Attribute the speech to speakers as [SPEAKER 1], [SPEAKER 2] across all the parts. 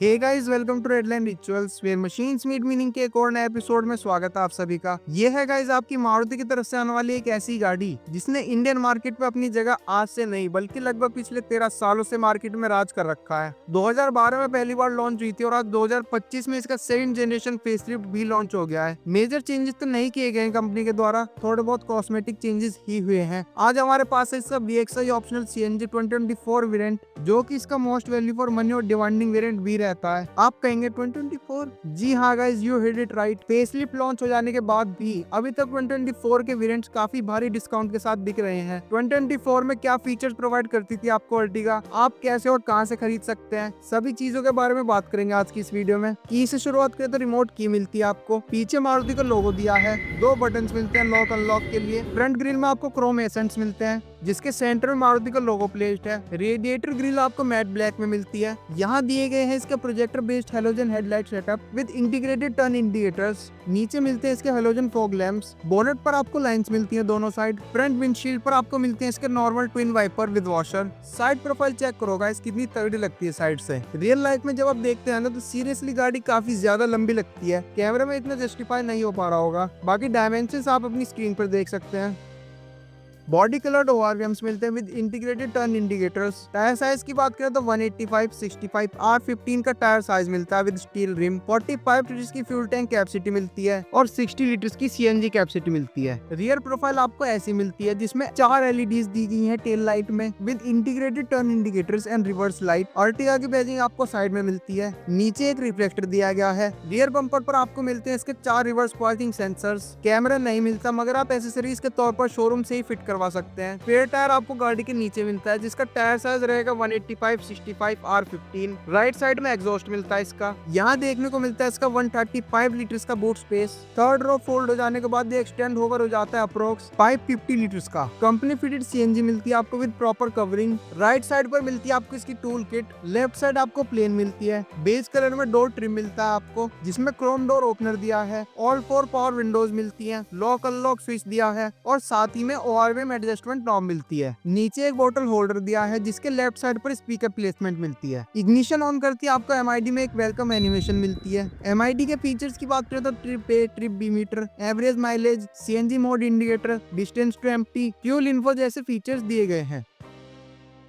[SPEAKER 1] Hey guys, welcome to Redline Rituals where machines meet meaning के एक और नए एपिसोड में स्वागत है आप सभी का। ये है गाइस आपकी मारुति की तरफ से आने वाली एक ऐसी गाड़ी जिसने इंडियन मार्केट पे अपनी जगह आज से नहीं बल्कि लगभग पिछले 13 सालों से मार्केट में राज कर रखा है। 2012 में पहली बार लॉन्च हुई थी और आज 2025 में इसका सेकंड जनरेशन फेसलिफ्ट भी लॉन्च हो गया है। मेजर चेंजेस तो नहीं किए गए हैं कंपनी के द्वारा, थोड़े बहुत कॉस्मेटिक चेंजेस ही हुए हैं। आज हमारे पास है इसका VXI ऑप्शनल CNG 2024 वेरिएंट, जो कि इसका मोस्ट वैल्यू फॉर मनी और डिमांडिंग वेरिएंट भी रहता है। आप कहेंगे 2024? जी हाँ guys, you hit it right. Facelift launch हो जाने के बाद भी अभी तक 2024 के वेरिएंट्स काफी भारी डिस्काउंट के साथ बिक रहे हैं। 2024 में क्या फीचर्स प्रोवाइड करती थी आपको अर्टिगा, आप कैसे और कहां से खरीद सकते हैं, सभी चीजों के बारे में बात करेंगे आज की इस वीडियो में। की से शुरुआत करें तो रिमोट की मिलती है आपको, पीछे मारुति का लोगो दिया है, 2 बटन्स मिलते हैं लॉक अनलॉक के लिए। फ्रंट ग्रिल में आपको क्रोम एसेंट्स मिलते हैं जिसके सेंटर में मारुति का लोगो प्लेस्ड है। रेडिएटर ग्रिल आपको मैट ब्लैक में मिलती है। यहाँ दिए गए हैं इसके projector based halogen headlight setup with integrated turn indicators. नीचे मिलते हैं इसके हेलोजन फॉग लैंप्स। बोनेट पर आपको लाइंस मिलती हैं दोनों साइड। फ्रंट विंडशील्ड पर आपको मिलते हैं इसके normal twin wiper with washer. Side profile check करो गाइस, कितनी तगड़ी लगती है साइड से। रियल लाइफ में जब आप देखते हैं ना तो सीरियसली गाड़ी काफी ज्यादा लंबी लगती है। कैमरे में इतना जस्टिफाई नहीं हो पा रहा होगा, बाकी डायमेंशंस आप अपनी स्क्रीन पर देख सकते हैं। बॉडी कलर्ड ORVMs मिलते हैं with integrated turn indicators. Tyre size की बात करें तो 185, 65 R15 का टायर साइज मिलता है विद स्टील रिम। 45 लीटर्स की फ्यूल टैंक कैपेसिटी मिलती है और 60 लीटर्स की CNG कैपेसिटी मिलती है। रियर प्रोफाइल आपको ऐसी मिलती है जिसमें 4 LEDs दी गई हैं टेल लाइट में with integrated turn indicators and reverse light. Ertiga की बैजिंग आपको साइड में मिलती है। नीचे एक रिफ्लेक्टर दिया गया है। रियर बम्पर पर आपको मिलते हैं इसके 4 रिवर्स पार्किंग सेंसर्स। कैमरा नहीं मिलता मगर आप एसेसरीज के तौर पर शोरूम से ही फिट करवा सकते हैं। स्पेयर टायर आपको गाड़ी के नीचे मिलता है जिसका टायर साइज रहेगा 185, 65 R15। राइट साइड में एग्जॉस्ट मिलता है इसका। यहाँ देखने को मिलता है इसका 135 लीटर्स का boot space. Third row fold हो जाने के बाद ये एक्सटेंड होकर हो जाता है अप्रोक्स 550 लीटर्स का। कंपनी फिटेड CNG मिलती है आपको with proper covering. Right side पर मिलती है आपको इसकी टूल किट। लेफ्ट साइड आपको प्लेन मिलती है। बेज कलर में डोर ट्रिम मिलता है आपको जिसमें क्रोम डोर ओपनर दिया है। ऑल 4 पावर विंडोज मिलती है। लॉक अनलॉक स्विच दिया है और साथ ही में ORVM एडजस्टमेंट नॉब मिलती है। नीचे एक बोतल होल्डर दिया है जिसके लेफ्ट साइड पर स्पीकर प्लेसमेंट मिलती है। इग्निशन ऑन करती है आपको MID में एक वेलकम एनिमेशन मिलती है। MID के फीचर्स की बात करें तो trip A, trip B meter, average mileage, CNG mode indicator, distance to empty, fuel info जैसे फीचर्स दिए गए हैं।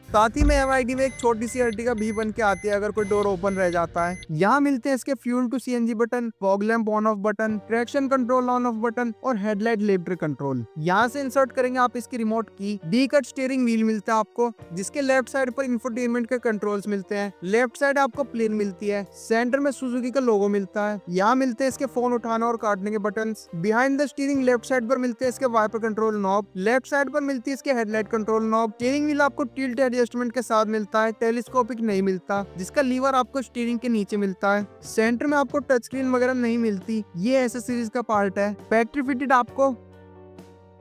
[SPEAKER 1] साथ ही में MID में एक छोटी सी अर्टिगा भी बन के आती है अगर कोई डोर ओपन रह जाता है। यहाँ मिलते हैं इसके fuel to CNG button, fog lamp on off button, traction control on off button और हेडलाइट लेफ्टर कंट्रोल। यहाँ से इंसर्ट करेंगे आप इसकी रिमोट की। डी कट स्टीयरिंग व्हील मिलता है आपको जिसके लेफ्ट साइड पर इंफोटेनमेंट के कंट्रोल्स मिलते हैं। लेफ्ट साइड आपको प्लेन मिलती है। सेंटर में सुजुकी का लोगो मिलता है। यहाँ मिलते हैं इसके फोन उठाने और काटने के button. Behind the steering left side पर मिलते हैं इसके wiper control knob. Left side पर मिलती है इसके headlight control knob. Steering wheel आपको टिल्ट एडजस्टमेंट के साथ मिलता है, टेलीस्कोपिक नहीं मिलता, जिसका लीवर आपको स्टीयरिंग के नीचे मिलता है। सेंटर में आपको टच स्क्रीन वगैरह नहीं मिलती, ये एसेसरीज का पार्ट है। फैक्ट्री फिटेड आपको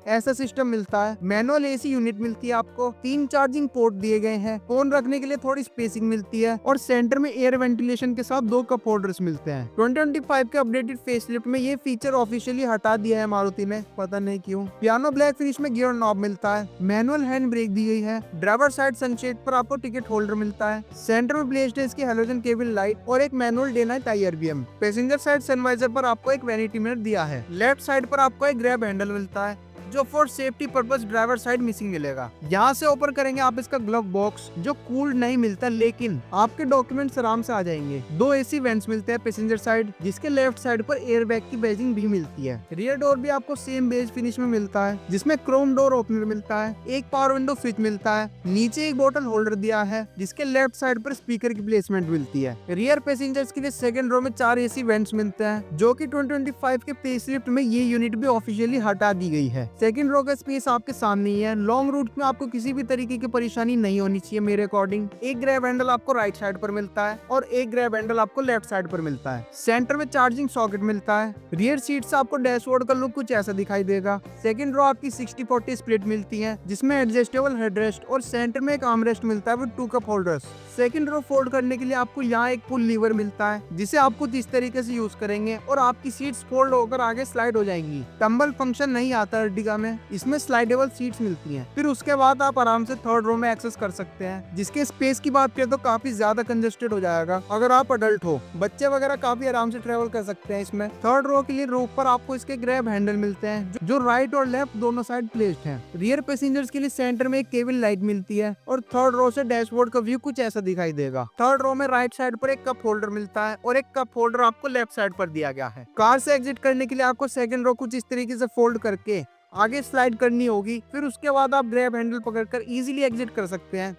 [SPEAKER 1] ऐसा सिस्टम मिलता है। मैनुअल AC यूनिट मिलती है आपको। 3 चार्जिंग पोर्ट दिए गए हैं। फोन रखने के लिए थोड़ी स्पेसिंग मिलती है और सेंटर में एयर वेंटिलेशन के साथ 2 कप होल्डर्स मिलते हैं। 2025 के अपडेटेड फेसलिफ्ट में ये फीचर ऑफिशियली हटा दिया है मारुति ने, पता नहीं क्यों। पियानो ब्लैक फिनिश में गियर नॉब मिलता है। मैनुअल हैंड ब्रेक दी गई है। ड्राइवर साइड सनशेड पर आपको टिकट होल्डर मिलता है। सेंटर में प्लेस्ड है इसकी हेलोजन केबल लाइट और एक manual day night IRBM। Passenger side sun visor पर आपको एक वैनिटी मिरर दिया है। लेफ्ट साइड पर आपको एक ग्रैब हैंडल मिलता है जो for safety purpose driver side missing मिलेगा। यहाँ से ओपन करेंगे आप इसका ग्लव बॉक्स जो कूल्ड नहीं मिलता लेकिन आपके डॉक्यूमेंट्स आराम से आ जाएंगे। 2 AC वेंट्स मिलते हैं पैसेंजर साइड जिसके लेफ्ट साइड पर एयर बैग की बैजिंग भी मिलती है। रियर डोर भी आपको सेम बेज फिनिश में मिलता है जिसमें क्रोम डोर ओपनर मिलता है। एक पावर विंडो स्विच मिलता है। नीचे एक बोतल होल्डर दिया है जिसके लेफ्ट साइड पर स्पीकर की प्लेसमेंट मिलती है। रियर पैसेंजर्स के लिए सेकंड रो में 4 AC वेंट्स मिलते हैं जो कि 2025 के फेसलिफ्ट में ये यूनिट भी ऑफिशियली हटा दी गई है। सेकंड रो का स्पेस आपके सामने ही है। लॉन्ग रूट में आपको किसी भी तरीके की परेशानी नहीं होनी चाहिए मेरे अकॉर्डिंग। एक ग्रैब हैंडल आपको राइट साइड पर मिलता है और एक ग्रैब हैंडल आपको लेफ्ट साइड पर मिलता है। सेंटर में चार्जिंग सॉकेट मिलता है। रियर सीट से आपको डैशबोर्ड का लुक कुछ ऐसा दिखाई देगा। सेकंड रो आपकी 60-40 स्प्लिट मिलती है जिसमें एडजस्टेबल हेडरेस्ट और सेंटर में एक आर्मरेस्ट मिलता है with 2 cup holders. Second row fold करने के लिए आपको यहाँ एक पुल लीवर मिलता है जिसे आप कुछ इस तरीके से यूज करेंगे और आपकी सीट्स फोल्ड होकर आगे स्लाइड हो जाएंगी। टंबल फंक्शन नहीं आता अर्टिगा सुविधा में इसमें स्लाइडेबल सीट्स मिलती हैं। फिर उसके बाद आप आराम से थर्ड रो में एक्सेस कर सकते हैं, जिसके स्पेस की बात करें तो काफी ज्यादा कंजेस्टेड हो जाएगा। अगर आप अडल्ट हो, बच्चे वगैरह काफी आराम से ट्रेवल कर सकते हैं इसमें। थर्ड रो के लिए रो पर आपको इसके ग्रैब हैंडल मिलते हैं जो राइट और लेफ्ट दोनों साइड प्लेस्ड हैं। रियर पैसेंजर्स के लिए सेंटर में एक केबिन लाइट मिलती है और थर्ड रो से डैशबोर्ड का व्यू कुछ ऐसा दिखाई देगा। थर्ड रो में राइट साइड पर एक कप होल्डर मिलता है और एक कप होल्डर आपको लेफ्ट साइड पर दिया गया है। कार से एग्जिट करने के लिए आपको सेकंड रो कुछ इस तरीके से फोल्ड करके आगे स्लाइड करनी होगी। फिर उसके बाद आप ग्रैब हैंडल पकड़कर इजीली एग्जिट कर सकते हैं।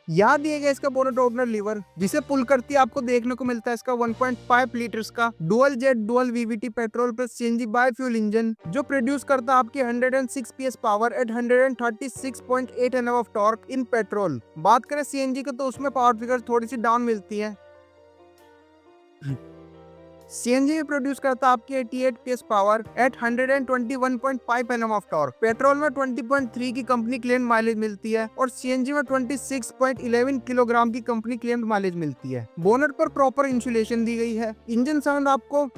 [SPEAKER 1] यहाँ दिए गए इसका बोनट ओपनर लीवर, जिसे पुल करती आपको देखने को मिलता है इसका 1.5 लीटर्स का dual jet dual VVT petrol plus CNG biofuel engine, जो प्रोड्यूस करता है आपकी 106 PS power at 136.8 Nm of torque in petrol. बात करें सीएनजी का तो उसमें पावर फिगर थोड़ी सी डाउन मिलती है। सीएनजी में प्रोड्यूस करता है आपकी 88 PS power at 121.5 Nm of torque. Petrol में 20.3 की कंपनी क्लेम माइलेज मिलती है और सीएनजी में 26.11 किलोग्राम की कंपनी क्लेम माइलेज मिलती है। बोनट पर प्रॉपर इंसुलेशन दी गई है। इंजन साउंड आपको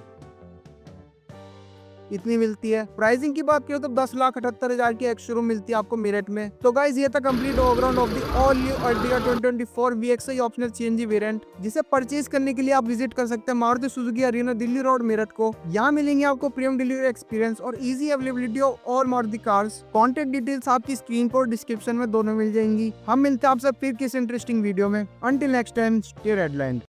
[SPEAKER 1] इतनी मिलती है। प्राइसिंग की बात करें तो 10,78,000 की एक्स शोरूम मिलती है आपको मेरठ में। तो गाइस ये था complete overall of the all new Ertiga 2024 VXI optional CNG variant, जिसे परचेज करने के लिए आप विजिट कर सकते हैं Maruti Suzuki Arena Delhi road Meerut को। यहाँ मिलेंगे आपको प्रीमियम डिलीवरी एक्सपीरियंस और easy availability of all Maruti cars. Contact details आपकी स्क्रीन पर डिस्क्रिप्शन में दोनों मिल जाएंगी। हम मिलते हैं आपसे फिर किसी इंटरेस्टिंग वीडियो में। Until next time, stay red line.